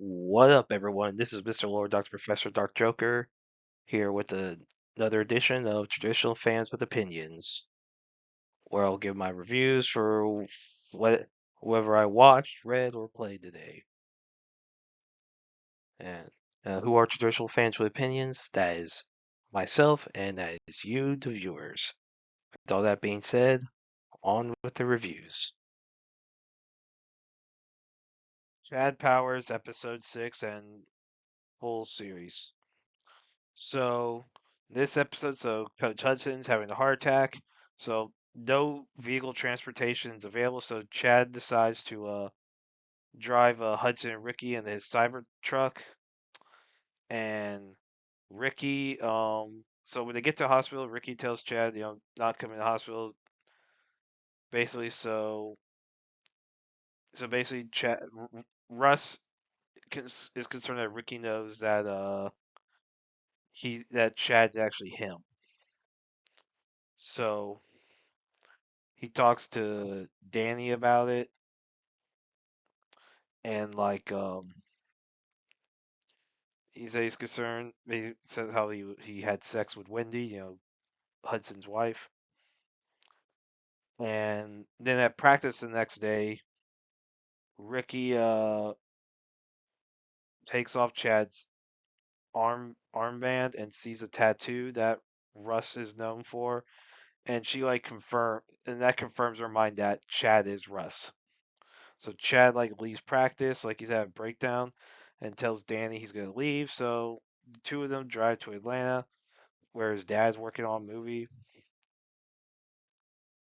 What up, everyone? This is Mr. Lord, Dr. Professor, Dark Joker, here with another edition of Traditional Fans with Opinions, where I'll give my reviews for whoever I watched, read, or played today. And who are Traditional Fans with Opinions? That is myself, and that is you, the viewers. With all that being said, on with the reviews. Chad Powers, Episode 6, and full series. So this episode, Coach Hudson's having a heart attack, so no vehicle transportation is available. So Chad decides to drive Hudson and Ricky in his cyber truck, and Ricky. So when they get to the hospital, Ricky tells Chad, not coming to the hospital. Basically, so basically, Russ is concerned that Ricky knows that that Chad's actually him. So he talks to Danny about it, and he says he's concerned. He says how he had sex with Wendy, Hudson's wife, and then at practice the next day, Ricky takes off Chad's armband and sees a tattoo that Russ is known for, and she and that confirms her mind that Chad is Russ. So Chad leaves practice, like he's had a breakdown, and tells Danny he's gonna leave. So the two of them drive to Atlanta, where his dad's working on a movie.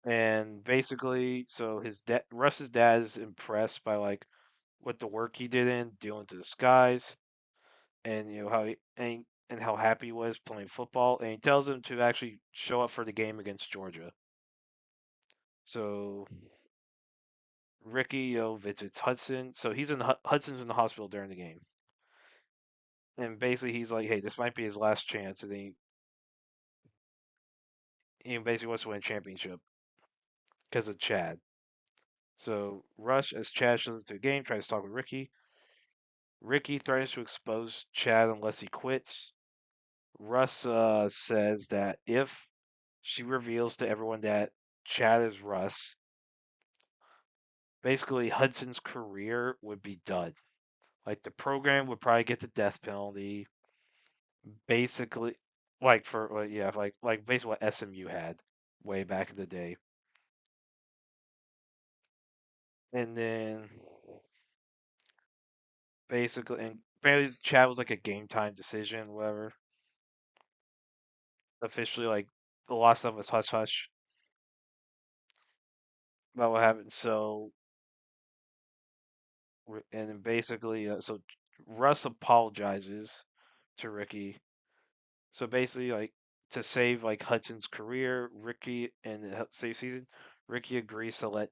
And basically, so Russ's dad is impressed by what the work he did in dealing to the skies, and and how happy he was playing football. And he tells him to actually show up for the game against Georgia. So Ricky, visits Hudson. So Hudson's in the hospital during the game, and basically he's like, "Hey, this might be his last chance." And he basically wants to win a championship because of Chad. So Rush, as Chad shows up to the game, tries to talk with Ricky. Ricky threatens to expose Chad unless he quits. Russ says that if she reveals to everyone that Chad is Russ, basically Hudson's career would be done. Like the program would probably get the death penalty. Basically, like basically what SMU had way back in the day. And then and apparently Chad was like a game time decision, whatever. Officially, like a lot of stuff was hush hush about what happened. And then basically, so Russ apologizes to Ricky. So basically, to save Hudson's career, Ricky and the save season, Ricky agrees to let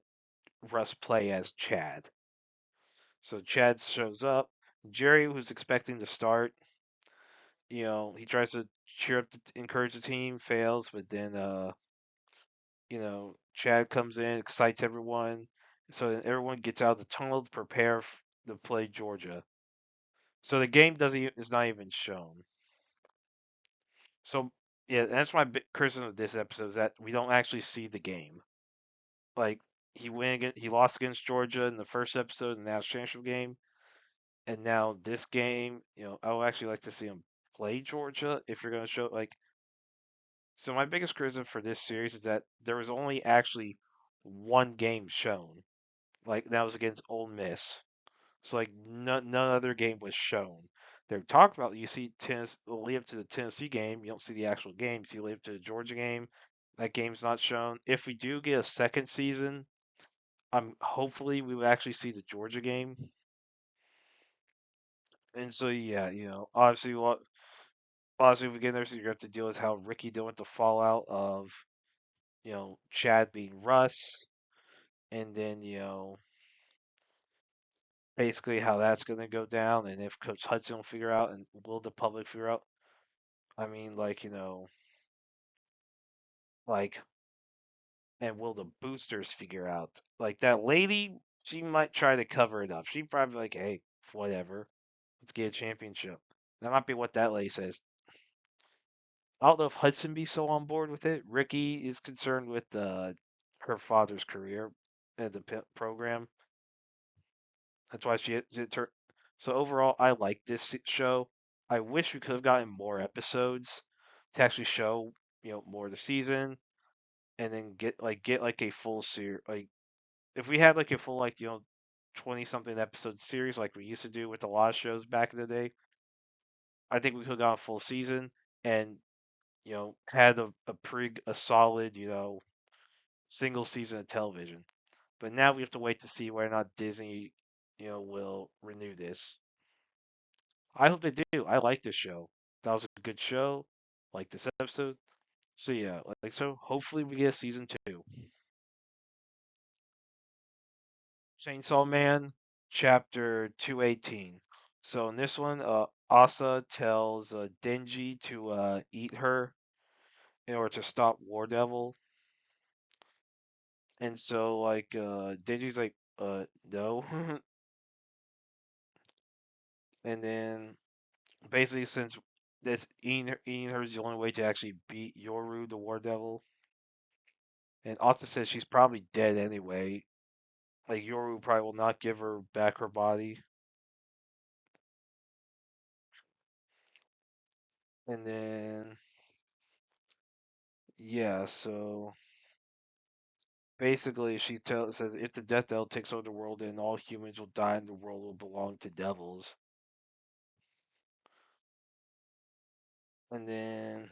Russ play as Chad. So Chad shows up. Jerry, who's expecting to start, he tries to encourage the team, fails, but then Chad comes in, excites everyone. So then everyone gets out of the tunnel to prepare to play Georgia. So the game is not even shown. So yeah, that's my big criticism of this episode is that we don't actually see the game. Like he lost against Georgia in the first episode in the national championship game, and now this game, I would actually like to see him play Georgia if you're going to show like. So my biggest criticism for this series is that there was only actually one game shown, like that was against Ole Miss. So none other game was shown. They're talking about you see tennis lead up to the Tennessee game. You don't see the actual game. You see lead up to the Georgia game. That game's not shown. If we do get a second season, hopefully we will actually see the Georgia game. And so yeah, obviously if we get there, so you have to deal with how Ricky dealt with the fallout of Chad being Russ, and then basically how that's going to go down, and if Coach Hudson will figure out, and will the public figure out. I mean, like, and will the boosters figure out? Like that lady, she might try to cover it up. She probably like, hey, whatever. Let's get a championship. That might be what that lady says. I don't know if Hudson be so on board with it. Ricky is concerned with her father's career at the program. That's why she turned. So overall, I like this show. I wish we could have gotten more episodes to actually show more of the season, and then get like a full series. Like if we had like a full 20 something episode series like we used to do with a lot of shows back in the day, I think we could have gone a full season and had a solid single season of television. But now we have to wait to see whether or not Disney will renew this. I hope they do. I like this show. That was a good show. Like this episode. So yeah, so hopefully we get a season two. Chainsaw Man, chapter 218. So in this one, Asa tells Denji to eat her in order to stop War Devil. And so Denji's like, no. And then basically since this eating her is the only way to actually beat Yoru, the War Devil. And Asa says she's probably dead anyway. Like Yoru probably will not give her back her body. And then yeah, so basically says if the Death Devil takes over the world, then all humans will die and the world will belong to devils. And then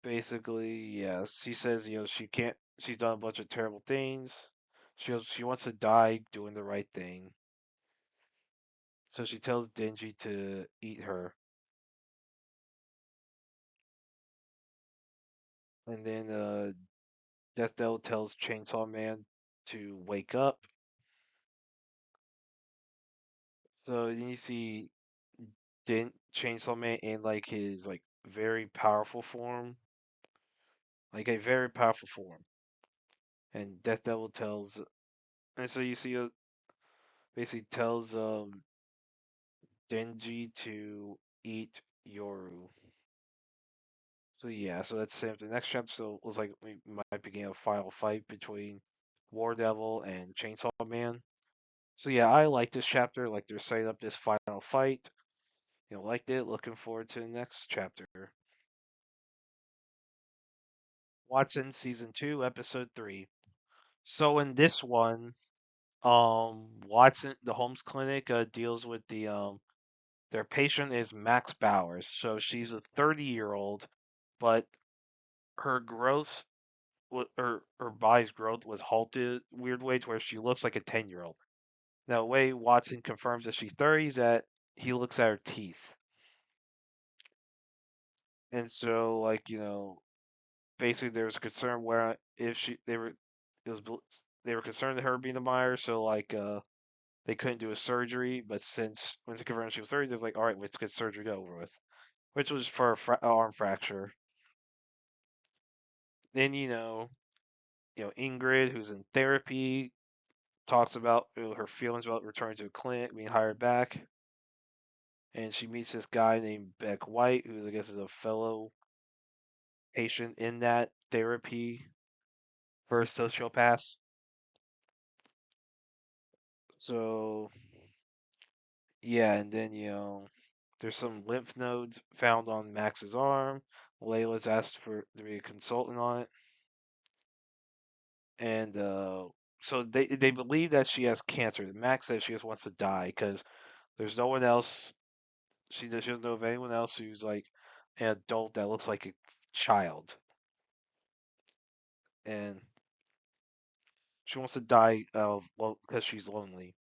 basically, yeah, she says she can't. She's done a bunch of terrible things. She wants to die doing the right thing. So she tells Denji to eat her. And then Death Devil tells Chainsaw Man to wake up. So then you see Chainsaw Man in like his very powerful form, like a very powerful form. And Death Devil tells, and so you see basically tells Denji to eat Yoru. So yeah, so that's the same. The next chapter was like we might begin a final fight between War Devil and Chainsaw Man. So yeah, I like this chapter. Like they're setting up this final fight. Liked it. Looking forward to the next chapter. Watson season 2, episode 3. So in this one, Watson, the Holmes Clinic deals with their patient is Max Bowers. So she's a 30-year-old, but her growth, her body's growth was halted weird way to where she looks like a 10-year-old. Now, the way Watson confirms that she's 30 is that he looks at her teeth, and so basically there was a concern where if she they were it was they were concerned that her being a Meyer, so they couldn't do a surgery, but since when they confirmed she was 30, they was like, all right, let's get surgery over with, which was for arm fracture. Then Ingrid, who's in therapy, talks about her feelings about returning to the clinic, being hired back, and she meets this guy named Beck White, who I guess is a fellow patient in that therapy for sociopaths. So yeah, and then there's some lymph nodes found on Max's arm. Layla's asked for to be a consultant on it, and so they believe that she has cancer. Max says she just wants to die because there's no one else. She doesn't know of anyone else who's like an adult that looks like a child, and she wants to die because she's lonely.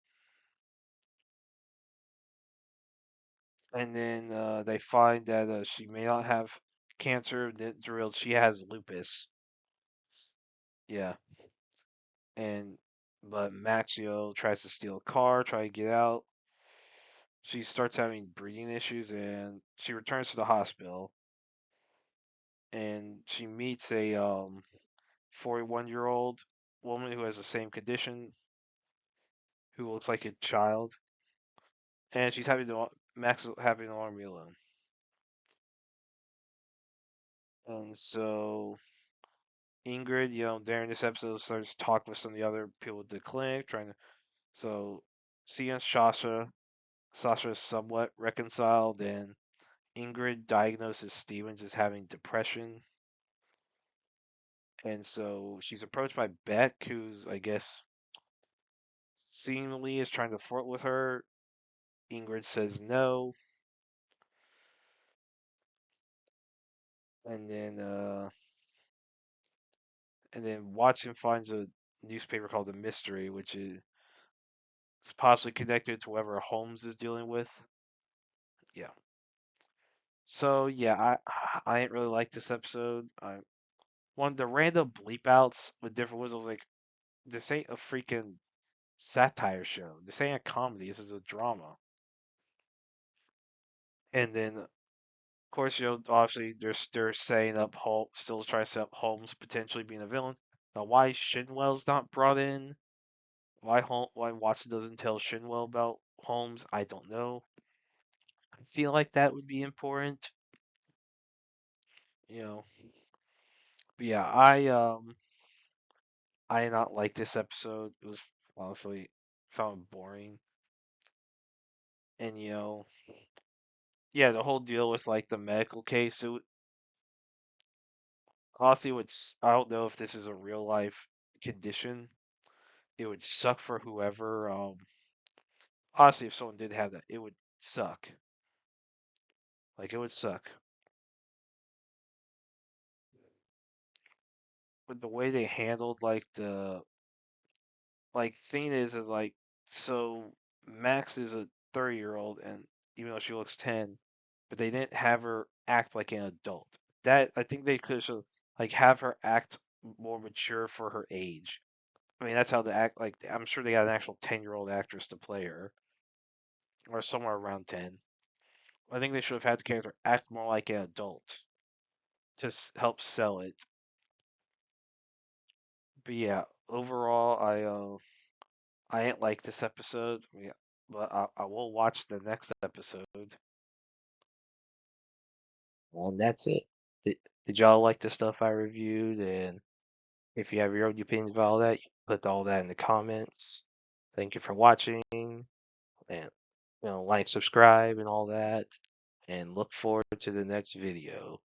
And then they find that she may not have cancer. Then it's revealed she has lupus. Yeah, and but Maxio tries to steal a car, try to get out. She starts having breathing issues, and she returns to the hospital. And she meets a 41-year-old woman who has the same condition, who looks like a child. and she's having to Max is having the army alone, and so Ingrid, during this episode starts talking with some of the other people at the clinic, trying to so Sia and Sasha is somewhat reconciled, and Ingrid diagnoses Stevens as having depression, and so she's approached by Beck, who's I guess seemingly is trying to flirt with her. Ingrid says no, and then Watson finds a newspaper called The Mystery, which is possibly connected to whoever Holmes is dealing with. Yeah. So yeah, I didn't really like this episode. I one the random bleep outs with different whistles like this ain't a freaking satire show. This ain't a comedy. This is a drama. And then of course obviously they're saying up Holmes, still trying to set up Holmes potentially being a villain. Now why Shinwell's not brought in? Why Watson doesn't tell Shinwell about Holmes? I don't know. I feel like that would be important. You know. But yeah, I did not like this episode. It was honestly found boring. And yeah, the whole deal with like the medical case. Honestly, I don't know if this is a real life condition. It would suck for whoever. Honestly, if someone did have that, it would suck. Like it would suck. But the way they handled like the thing is like so Max is a 30-year-old and even though she looks 10, but they didn't have her act like an adult. That I think they could like have her act more mature for her age. I mean that's how they act like I'm sure they got an actual 10-year-old actress to play her or somewhere around 10. I think they should have had the character act more like an adult to help sell it. But yeah, overall I didn't like this episode. Yeah, but I will watch the next episode. Well, that's it. Did y'all like the stuff I reviewed? And if you have your own opinions about all that, you put all that in the comments. Thank you for watching, and like, subscribe, and all that. And look forward to the next video.